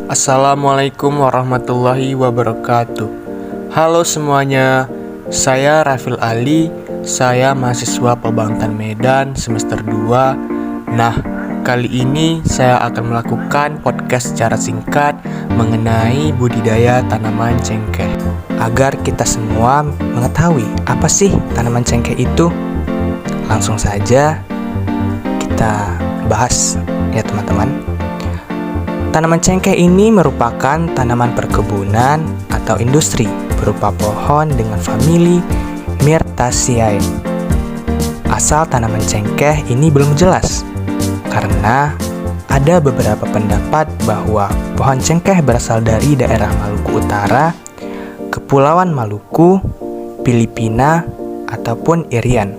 Assalamualaikum warahmatullahi wabarakatuh. Halo semuanya, saya Rafil Ali, saya mahasiswa Pabangtan Medan semester 2. Nah, kali ini saya akan melakukan podcast secara singkat mengenai budidaya tanaman cengkeh. Agar kita semua mengetahui apa sih tanaman cengkeh itu, langsung saja kita bahas ya teman-teman. Tanaman cengkeh ini merupakan tanaman perkebunan atau industri berupa pohon dengan famili Myrtaceae. Asal tanaman cengkeh ini belum jelas karena ada beberapa pendapat bahwa pohon cengkeh berasal dari daerah Maluku Utara, Kepulauan Maluku, Filipina, ataupun Irian.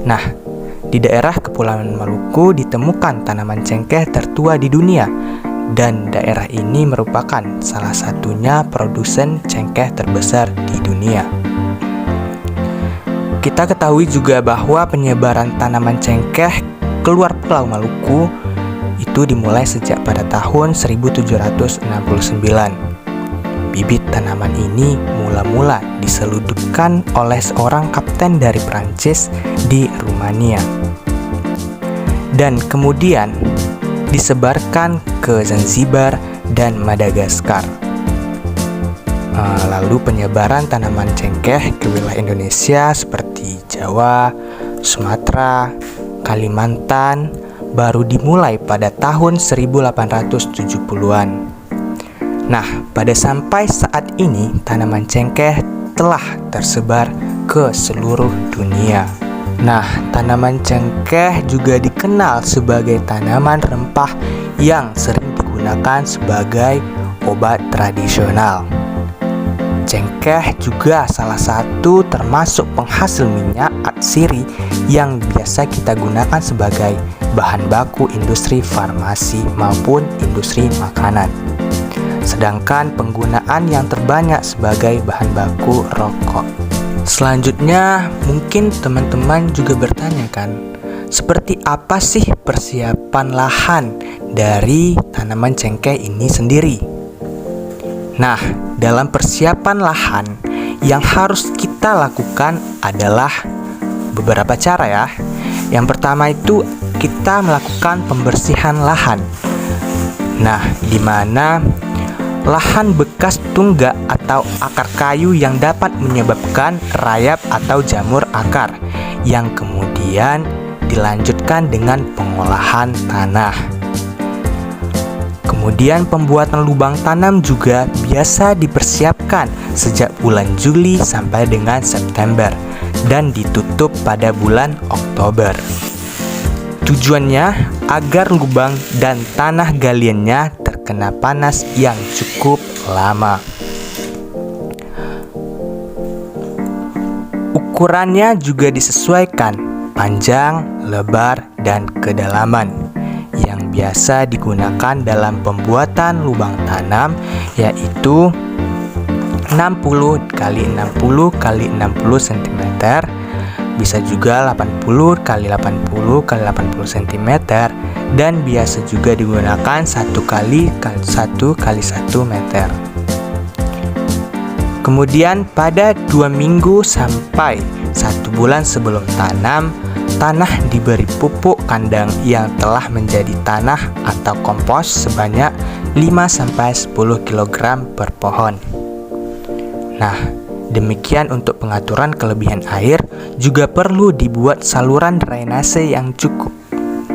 Nah, di daerah Kepulauan Maluku ditemukan tanaman cengkeh tertua di dunia, dan daerah ini merupakan salah satunya produsen cengkeh terbesar di dunia. Kita ketahui juga bahwa penyebaran tanaman cengkeh keluar Pulau Maluku itu dimulai sejak pada tahun 1769. Bibit tanaman ini mula-mula diseludupkan oleh seorang kapten dari Prancis di Rumania dan kemudian disebarkan ke Zanzibar dan Madagaskar. Lalu penyebaran tanaman cengkeh ke wilayah Indonesia seperti Jawa, Sumatera, Kalimantan baru dimulai pada tahun 1870-an. Nah, pada sampai saat ini tanaman cengkeh telah tersebar ke seluruh dunia. Nah, tanaman cengkeh juga dikenal sebagai tanaman rempah yang sering digunakan sebagai obat tradisional. Cengkeh juga salah satu termasuk penghasil minyak atsiri yang biasa kita gunakan sebagai bahan baku industri farmasi maupun industri makanan. Sedangkan penggunaan yang terbanyak sebagai bahan baku rokok. Selanjutnya, mungkin teman-teman juga bertanya kan, seperti apa sih persiapan lahan dari tanaman cengkeh ini sendiri? Nah, dalam persiapan lahan yang harus kita lakukan adalah beberapa cara ya. Yang pertama itu kita melakukan pembersihan lahan. Nah, di mana lahan bekas tunggak atau akar kayu yang dapat menyebabkan rayap atau jamur akar yang kemudian dilanjutkan dengan pengolahan tanah. Kemudian pembuatan lubang tanam juga biasa dipersiapkan sejak bulan Juli sampai dengan September dan ditutup pada bulan Oktober. Tujuannya agar lubang dan tanah galiannya terkena panas yang cukup lama. Ukurannya juga disesuaikan panjang, lebar, dan kedalaman yang biasa digunakan dalam pembuatan lubang tanam, yaitu 60 x 60 x 60 cm, bisa juga 80 x 80 x 80 cm, dan biasa juga digunakan 1 x 1 x 1 meter. Kemudian pada 2 minggu sampai 1 bulan sebelum tanam, tanah diberi pupuk kandang yang telah menjadi tanah atau kompos sebanyak 5-10 kg per pohon. Nah, demikian untuk pengaturan kelebihan air, juga perlu dibuat saluran drainase yang cukup.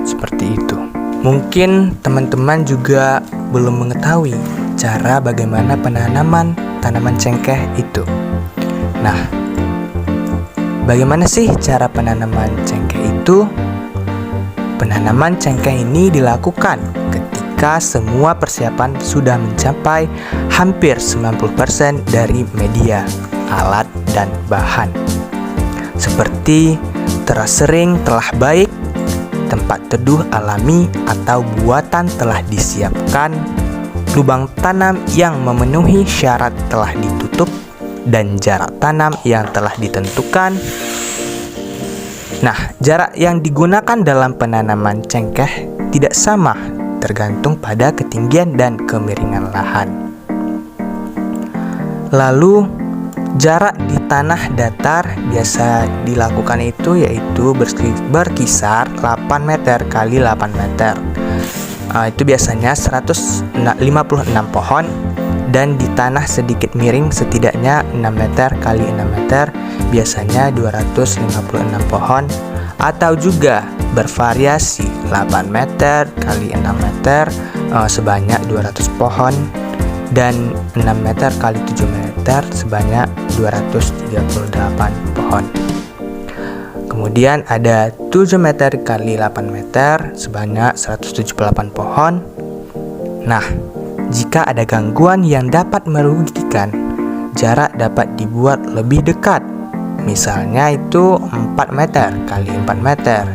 Seperti itu. Mungkin teman-teman juga belum mengetahui cara bagaimana penanaman tanaman cengkeh itu. Nah, bagaimana sih cara penanaman cengkeh itu? Penanaman cengkeh ini dilakukan ketika semua persiapan sudah mencapai hampir 90% dari media, alat, dan bahan. Seperti terasering telah baik, tempat teduh alami atau buatan telah disiapkan, lubang tanam yang memenuhi syarat telah ditutup, dan jarak tanam yang telah ditentukan. Nah, jarak yang digunakan dalam penanaman cengkeh tidak sama tergantung pada ketinggian dan kemiringan lahan. Lalu, jarak di tanah datar biasa dilakukan yaitu berkisar 8 meter kali 8 meter. Itu biasanya 156 pohon, dan di tanah sedikit miring setidaknya 6 meter kali 6 meter biasanya 256 pohon, atau juga bervariasi 8 meter kali 6 meter sebanyak 200 pohon, dan 6 meter kali 7 meter sebanyak 238 pohon. Kemudian ada 7 meter kali 8 meter sebanyak 178 pohon. Nah, jika ada gangguan yang dapat merugikan, jarak dapat dibuat lebih dekat. Misalnya itu 4 meter kali 4 meter,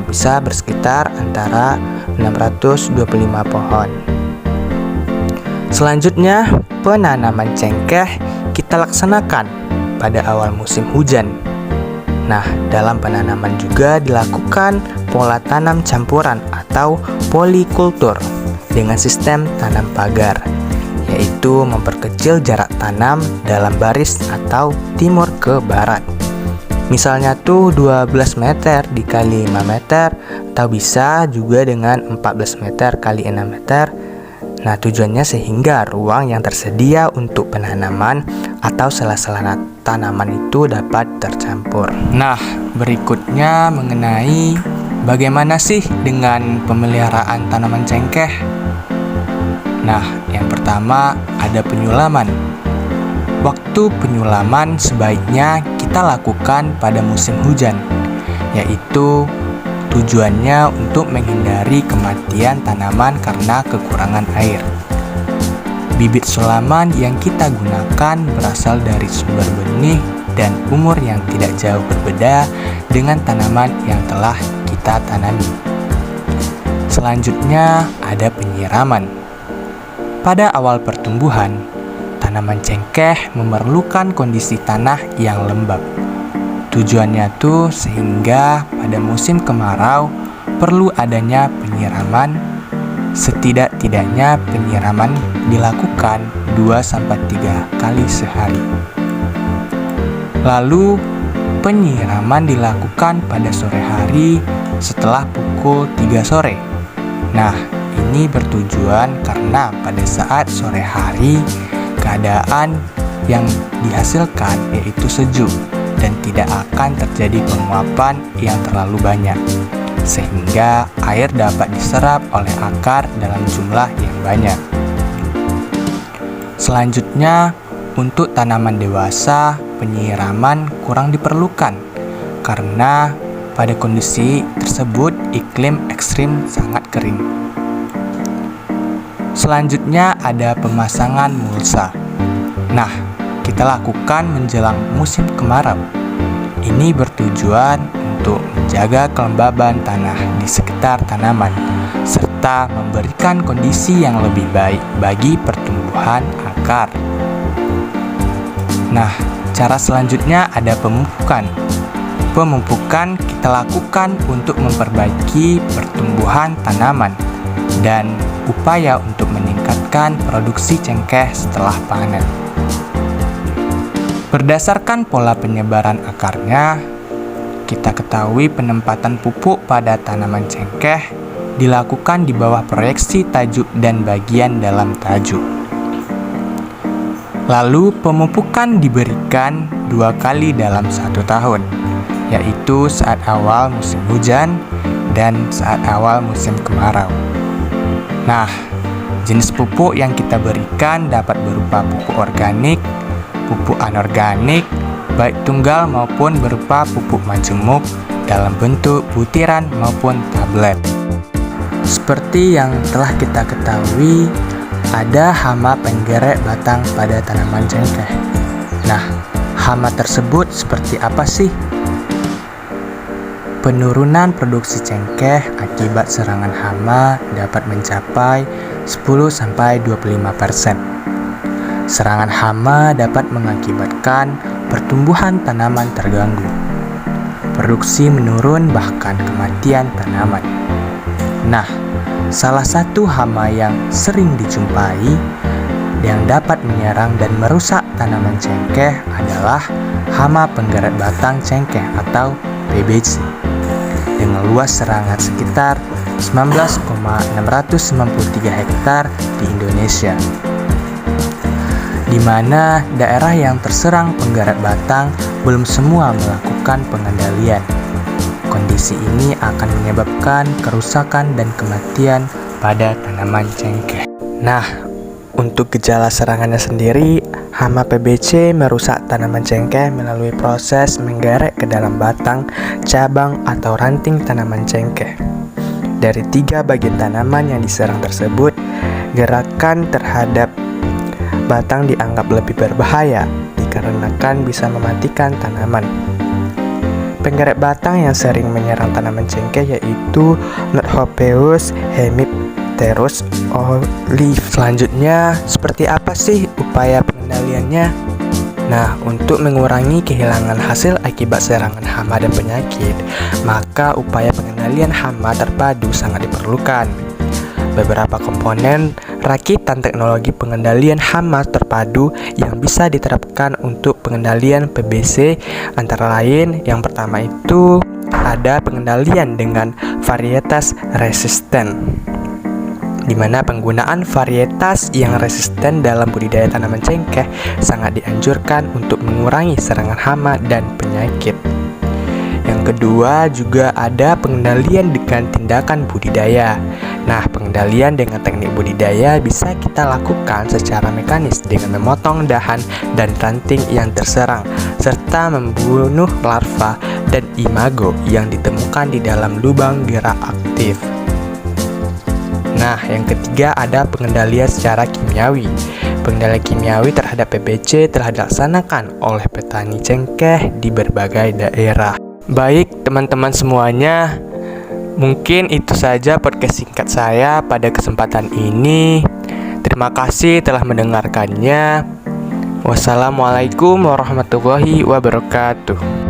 bisa bersekitar antara 625 pohon. Selanjutnya, penanaman cengkeh kita laksanakan pada awal musim hujan. Nah, dalam penanaman juga dilakukan pola tanam campuran atau polikultur dengan sistem tanam pagar, yaitu memperkecil jarak tanam dalam baris atau timur ke barat. Misalnya 12 meter dikali 5 meter, atau bisa juga dengan 14 meter kali 6 meter. Nah, tujuannya sehingga ruang yang tersedia untuk penanaman atau sela-sela tanaman itu dapat tercampur. Nah, berikutnya mengenai bagaimana sih dengan pemeliharaan tanaman cengkeh? Nah, yang pertama ada penyulaman. Waktu penyulaman sebaiknya kita lakukan pada musim hujan, yaitu tujuannya untuk menghindari kematian tanaman karena kekurangan air. Bibit sulaman yang kita gunakan berasal dari sumber benih dan umur yang tidak jauh berbeda dengan tanaman yang telah kita tanami. Selanjutnya ada penyiraman. Pada awal pertumbuhan, tanaman cengkeh memerlukan kondisi tanah yang lembab. Tujuannya tuh sehingga pada musim kemarau perlu adanya penyiraman. Setidak-tidaknya penyiraman dilakukan 2-3 kali sehari. Lalu penyiraman dilakukan pada sore hari setelah pukul 3 sore. Nah, ini bertujuan karena pada saat sore hari keadaan yang dihasilkan yaitu sejuk dan tidak akan terjadi penguapan yang terlalu banyak, sehingga air dapat diserap oleh akar dalam jumlah yang banyak. Selanjutnya, untuk tanaman dewasa, penyiraman kurang diperlukan karena pada kondisi tersebut iklim ekstrim sangat kering. Selanjutnya ada pemasangan mulsa. Nah, kita lakukan menjelang musim kemarau. Ini bertujuan untuk menjaga kelembaban tanah di sekitar tanaman, serta memberikan kondisi yang lebih baik bagi pertumbuhan akar. Nah, cara selanjutnya ada pemupukan. Pemupukan kita lakukan untuk memperbaiki pertumbuhan tanaman dan upaya untuk meningkatkan produksi cengkeh setelah panen. Berdasarkan pola penyebaran akarnya, kita ketahui penempatan pupuk pada tanaman cengkeh dilakukan di bawah proyeksi tajuk dan bagian dalam tajuk. Lalu pemupukan diberikan 2 kali dalam 1 tahun, yaitu saat awal musim hujan dan saat awal musim kemarau. Nah, jenis pupuk yang kita berikan dapat berupa pupuk organik, pupuk anorganik, baik tunggal maupun berupa pupuk majemuk dalam bentuk butiran maupun tablet. Seperti yang telah kita ketahui, ada hama penggerek batang pada tanaman cengkeh. Nah, hama tersebut seperti apa sih? Penurunan produksi cengkeh akibat serangan hama dapat mencapai 10-25%. Serangan hama dapat mengakibatkan pertumbuhan tanaman terganggu, produksi menurun, bahkan kematian tanaman. Nah, Salah satu hama yang sering dijumpai yang dapat menyerang dan merusak tanaman cengkeh adalah hama penggeret batang cengkeh atau PBC dengan luas serangan sekitar 19,693 hektar di Indonesia, di mana daerah yang terserang penggeret batang belum semua melakukan pengendalian. Kondisi ini akan menyebabkan kerusakan dan kematian pada tanaman cengkeh. Nah, untuk gejala serangannya sendiri, hama PBC merusak tanaman cengkeh melalui proses menggeret ke dalam batang, cabang, atau ranting tanaman cengkeh. Dari 3 bagian tanaman yang diserang tersebut, gerakan terhadap batang dianggap lebih berbahaya dikarenakan bisa mematikan tanaman. Penggeret batang yang sering menyerang tanaman cengkeh yaitu Nothopeus hemipterus olive. Selanjutnya, seperti apa sih upaya pengendaliannya? Nah, untuk mengurangi kehilangan hasil akibat serangan hama dan penyakit, maka upaya pengendalian hama terpadu sangat diperlukan. Beberapa komponen rakitan teknologi pengendalian hama terpadu yang bisa diterapkan untuk pengendalian PBC antara lain, yang pertama itu ada pengendalian dengan varietas resisten, di mana penggunaan varietas yang resisten dalam budidaya tanaman cengkeh sangat dianjurkan untuk mengurangi serangan hama dan penyakit. Yang kedua juga ada pengendalian dengan tindakan budidaya. Nah, pengendalian dengan teknik budidaya bisa kita lakukan secara mekanis dengan memotong dahan dan ranting yang terserang, serta membunuh larva dan imago yang ditemukan di dalam lubang gerak aktif. Nah, yang ketiga ada pengendalian secara kimiawi. Pengendalian kimiawi terhadap PBC telah dilaksanakan oleh petani cengkeh di berbagai daerah. Baik teman-teman semuanya, mungkin itu saja podcast singkat saya pada kesempatan ini. Terima kasih telah mendengarkannya. Wassalamualaikum warahmatullahi wabarakatuh.